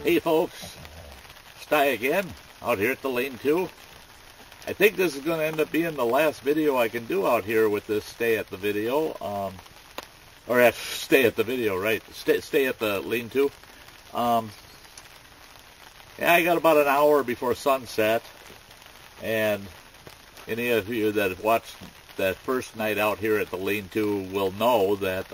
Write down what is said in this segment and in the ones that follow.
Hey folks, Sty again, out here at the lean-to. I think this is going to end up being the last video I can do out here with this stay at the video. Stay at the video, right? Stay at the lean-to. Yeah, I got about an hour before sunset, and any of you that have watched that first night out here at the lean-to will know that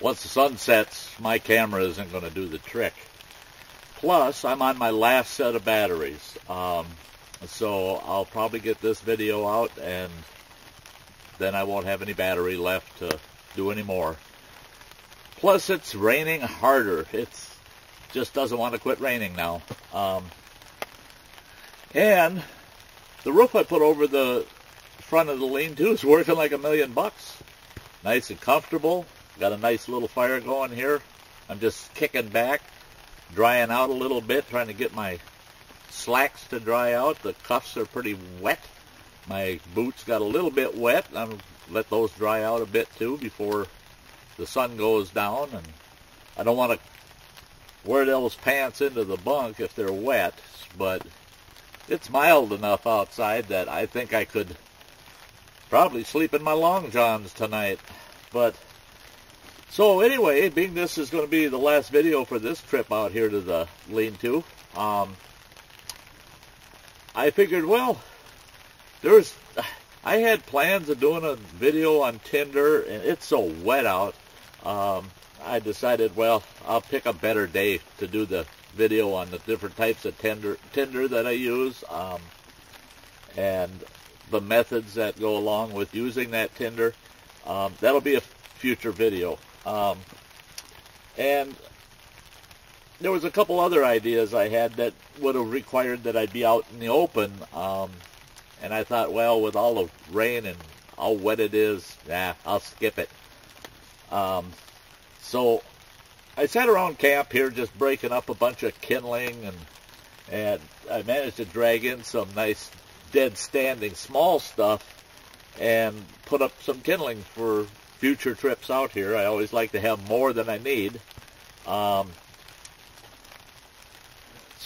once the sun sets, my camera isn't going to do the trick. Plus, I'm on my last set of batteries, so I'll probably get this video out, and then I won't have any battery left to do any more. Plus, it's raining harder. It's just doesn't want to quit raining now. And the roof I put over the front of the lean-to is working like $1,000,000. Nice and comfortable. Got a nice little fire going here. I'm just kicking back, drying out a little bit, trying to get my slacks to dry out. The cuffs are pretty wet. My boots got a little bit wet. I'm going to let those dry out a bit too before the sun goes down. And I don't want to wear those pants into the bunk if they're wet, but it's mild enough outside that I think I could probably sleep in my long johns tonight. But so anyway, being this is going to be the last video for this trip out here to the lean-to, I figured, well, I had plans of doing a video on tinder, and it's so wet out. I decided, well, I'll pick a better day to do the video on the different types of tinder that I use, and the methods that go along with using that tinder. That'll be a future video. And there was a couple other ideas I had that would have required that I'd be out in the open, and I thought, well, with all the rain and how wet it is, I'll skip it. So I sat around camp here just breaking up a bunch of kindling, and I managed to drag in some nice dead standing small stuff and put up some kindling for future trips out here. I always like to have more than I need. So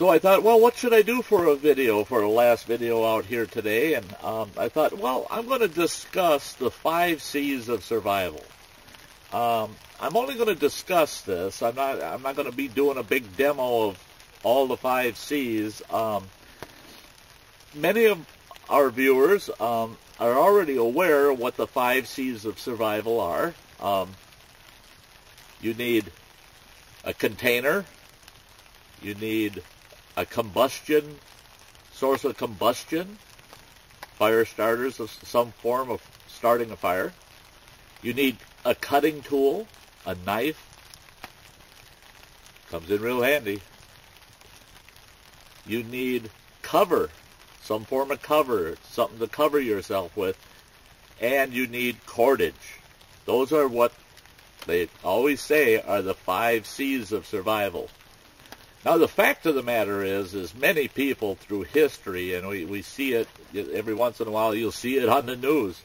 I thought, well, what should I do for a video, for the last video out here today? And I thought, well, I'm going to discuss the 5 C's of survival. I'm only going to discuss this. I'm not going to be doing a big demo of all the 5 C's. Many of our viewers are already aware of what the 5 C's of survival are. You need a container. You need a source of combustion, fire starters of some form of starting a fire. You need a cutting tool, a knife. Comes in real handy. You need cover, some form of cover, something to cover yourself with. And you need cordage. Those are what they always say are the 5 C's of survival. Now, the fact of the matter is many people through history, and we see it every once in a while, you'll see it on the news.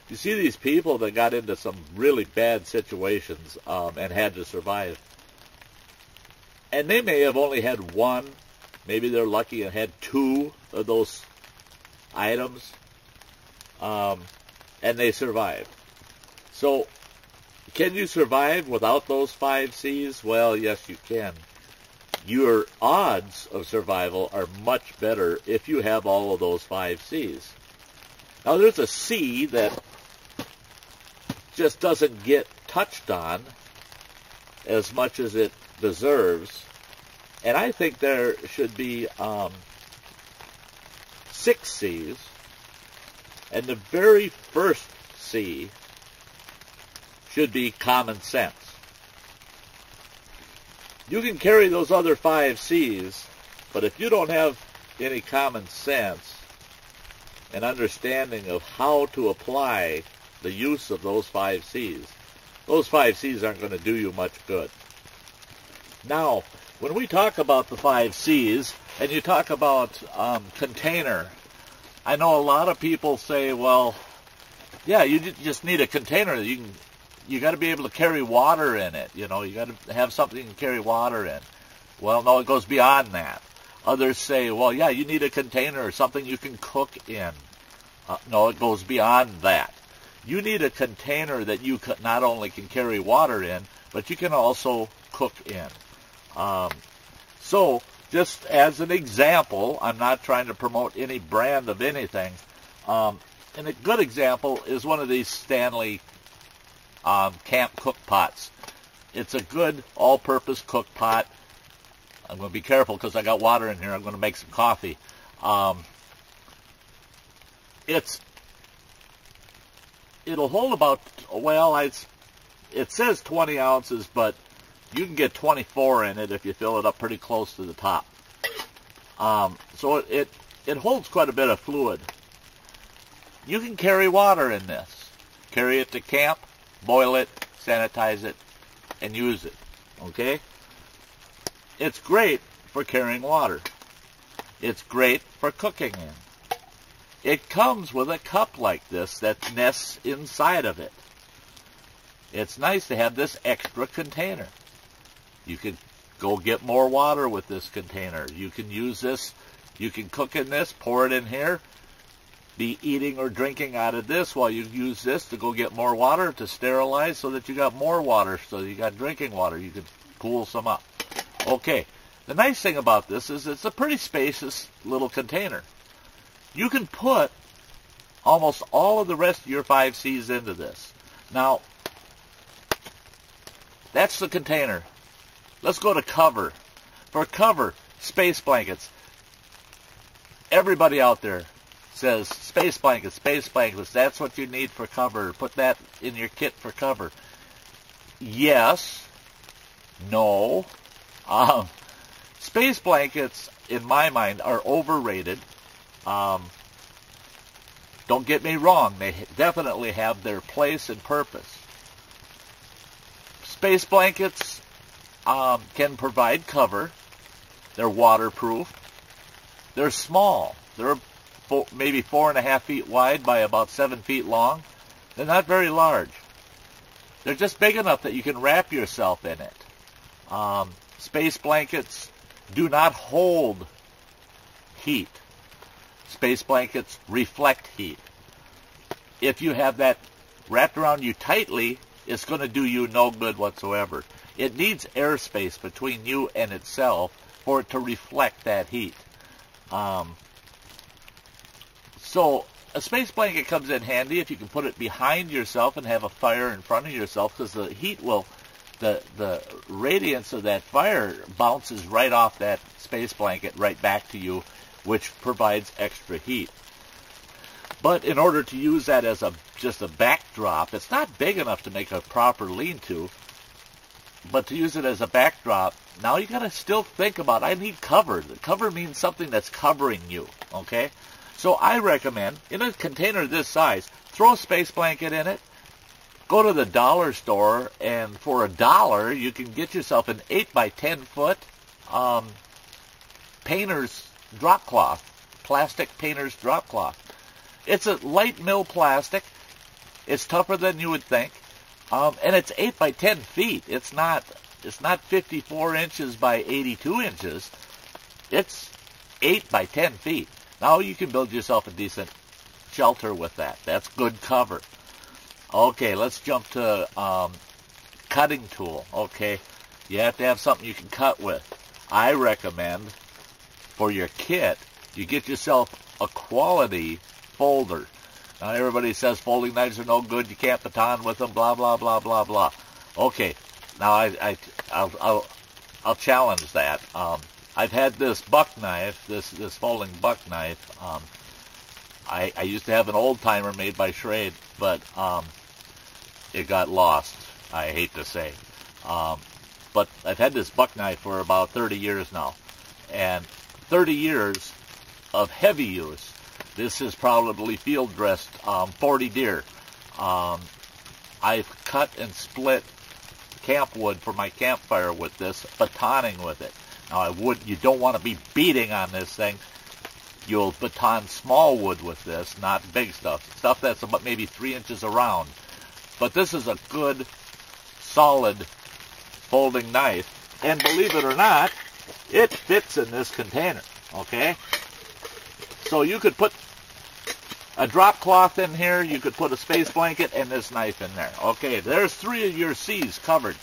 You see these people that got into some really bad situations and had to survive. And they may have only had one, maybe they're lucky and had 2 of those items, and they survived. So, can you survive without those 5 C's? Well, yes, you can. Your odds of survival are much better if you have all of those 5 C's. Now, there's a C that just doesn't get touched on as much as it deserves. And I think there should be 6 C's. And the very first C should be common sense. You can carry those other 5 C's, but if you don't have any common sense and understanding of how to apply the use of those 5 C's, those 5 C's aren't going to do you much good. Now, when we talk about the 5 C's, and you talk about container, I know a lot of people say, well, yeah, you just need a container that you can you got to be able to carry water in it. You know, you got to have something you can carry water in. Well, no, it goes beyond that. Others say, well, yeah, you need a container or something you can cook in. No, it goes beyond that. You need a container that you not only can carry water in, but you can also cook in. So, just as an example, I'm not trying to promote any brand of anything. And a good example is one of these Stanley camp cook pots. It's a good all-purpose cook pot. I'm going to be careful because I got water in here. I'm going to make some coffee. It'll hold about, well, it says 20 ounces, but you can get 24 in it if you fill it up pretty close to the top. So it holds quite a bit of fluid. You can carry water in this. Carry it to camp, boil it, sanitize it, and use it. Okay? It's great for carrying water. It's great for cooking in. It comes with a cup like this that nests inside of it. It's nice to have this extra container. You can go get more water with this container. You can use this. You can cook in this, pour it in here, be eating or drinking out of this while you use this to go get more water to sterilize so that you got more water, so you got drinking water. You can cool some up. Okay, the nice thing about this is it's a pretty spacious little container. You can put almost all of the rest of your 5Cs into this. Now, that's the container. Let's go to cover. For cover, space blankets. Everybody out there says space blankets, that's what you need for cover. Put that in your kit for cover. Yes. No. Space blankets, in my mind, are overrated. Don't get me wrong. They definitely have their place and purpose. Space blankets can provide cover. They're waterproof. They're small. They're maybe 4.5 feet wide by about 7 feet long. They're not very large. They're just big enough that you can wrap yourself in it. Space blankets do not hold heat. Space blankets reflect heat. If you have that wrapped around you tightly, it's going to do you no good whatsoever. It needs airspace between you and itself for it to reflect that heat. So a space blanket comes in handy if you can put it behind yourself and have a fire in front of yourself, because the heat will, the radiance of that fire bounces right off that space blanket right back to you, which provides extra heat. But in order to use that as just a backdrop, it's not big enough to make a proper lean-to, but to use it as a backdrop, now you got to still think about, I need cover. The cover means something that's covering you, okay? So I recommend, in a container this size, throw a space blanket in it, go to the dollar store, and for $1, you can get yourself an 8 by 10 foot painter's drop cloth, plastic painter's drop cloth. It's a light mill plastic. It's tougher than you would think. And it's 8 by 10 feet. It's not 54 inches by 82 inches. It's 8 by 10 feet. Now you can build yourself a decent shelter with that. That's good cover. Okay, let's jump to cutting tool. Okay, you have to have something you can cut with. I recommend for your kit, you get yourself a quality folder. Now everybody says folding knives are no good, you can't baton with them, blah, blah, blah, blah, blah. Okay, now I'll challenge that. I've had this buck knife, this folding buck knife. I used to have an old timer made by Schrade, but it got lost, I hate to say. But I've had this buck knife for about 30 years now, and 30 years of heavy use. This is probably field dressed 40 deer. I've cut and split camp wood for my campfire with this, batoning with it. Now you don't want to be beating on this thing. You'll baton small wood with this, not big stuff. Stuff that's about maybe 3 inches around. But this is a good, solid folding knife. And believe it or not, it fits in this container, okay? So you could put a drop cloth in here, you could put a space blanket, and this knife in there. Okay, there's 3 of your C's covered.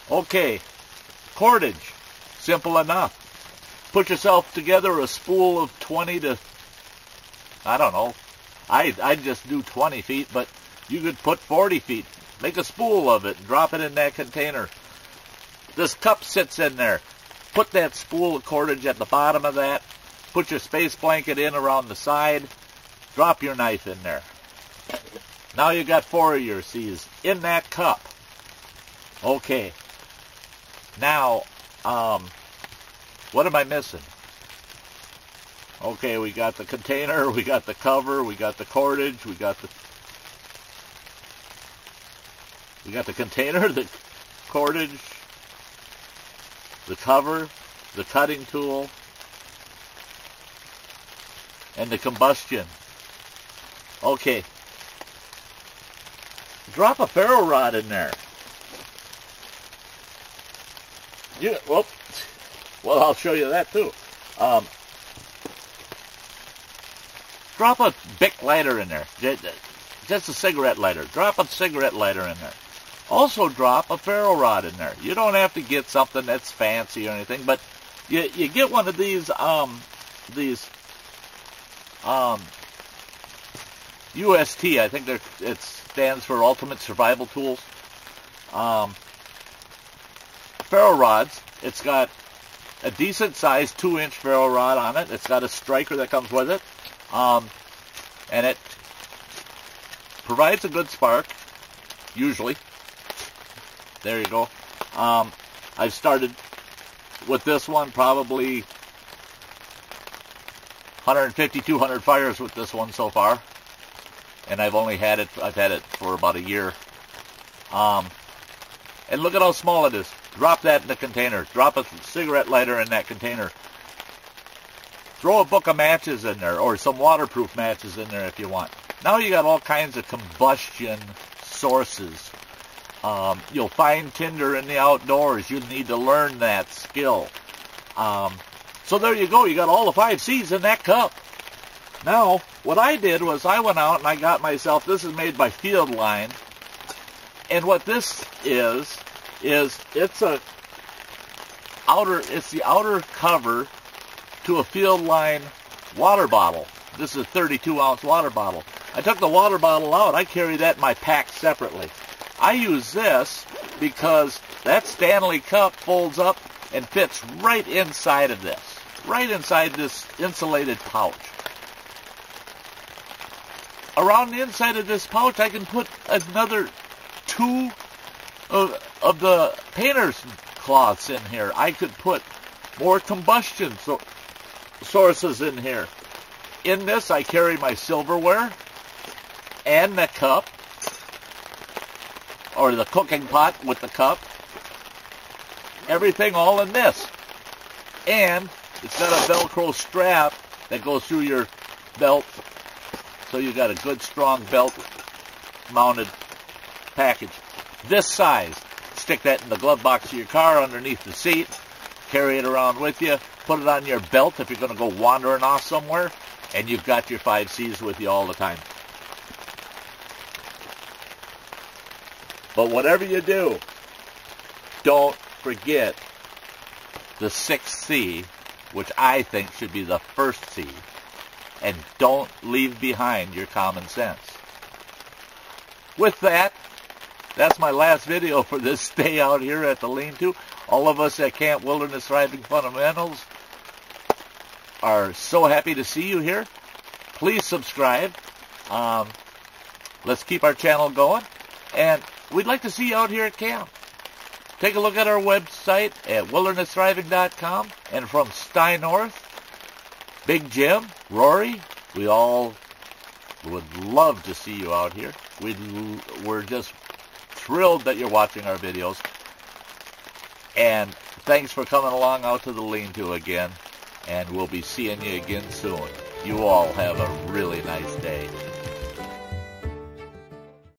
Okay, cordage, simple enough. Put yourself together a spool of 20 to, I don't know, I'd just do 20 feet, but you could put 40 feet. Make a spool of it, drop it in that container. This cup sits in there. Put that spool of cordage at the bottom of that. Put your space blanket in around the side. Drop your knife in there. Now you got 4 of your C's in that cup. Okay. Now, what am I missing? Okay, we got the container, we got the cover, we got the cordage, we got the container, the cordage, the cover, the cutting tool, and the combustion. Okay. Drop a ferro rod in there. Well, I'll show you that too. Drop a Bic lighter in there. Just a cigarette lighter. Drop a cigarette lighter in there. Also drop a ferro rod in there. You don't have to get something that's fancy or anything, but you get one of these UST, I think it stands for Ultimate Survival Tools. Ferro rods. It's got a decent sized 2-inch ferro rod on it. It's got a striker that comes with it. And it provides a good spark, usually. There you go. I've started with this one, probably 150, 200 fires with this one so far. And I've had it for about a year. And look at how small it is. Drop that in the container. Drop a cigarette lighter in that container. Throw a book of matches in there, or some waterproof matches in there if you want. Now you got all kinds of combustion sources. You'll find tinder in the outdoors. You need to learn that skill. So there you go. You got all the 5 C's in that cup. Now, what I did was I went out and I got myself, this is made by Field Line. And what this is it's the outer cover to a Field Line water bottle. This is a 32-ounce water bottle. I took the water bottle out. I carry that in my pack separately. I use this because that Stanley cup folds up and fits right inside of this. Right inside this insulated pouch. Around the inside of this pouch, I can put another 2 of the painter's cloths in here. I could put more combustion sources in here. In this, I carry my silverware and the cup, or the cooking pot with the cup. Everything all in this. And it's got a Velcro strap that goes through your belt, so you got a good strong belt mounted package. This size. Stick that in the glove box of your car underneath the seat. Carry it around with you. Put it on your belt if you're going to go wandering off somewhere. And you've got your 5 C's with you all the time. But whatever you do, don't forget the 6th C, which I think should be the first C. And don't leave behind your common sense. With that, that's my last video for this day out here at the lean-to. All of us at Camp Wilderness Thriving Fundamentals are so happy to see you here. Please subscribe. Let's keep our channel going. And we'd like to see you out here at camp. Take a look at our website at wildernessThriving.com. And from Stein North, Big Jim, Rory, we all would love to see you out here. We're just thrilled that you're watching our videos. And thanks for coming along out to the lean-to again. And we'll be seeing you again soon. You all have a really nice day.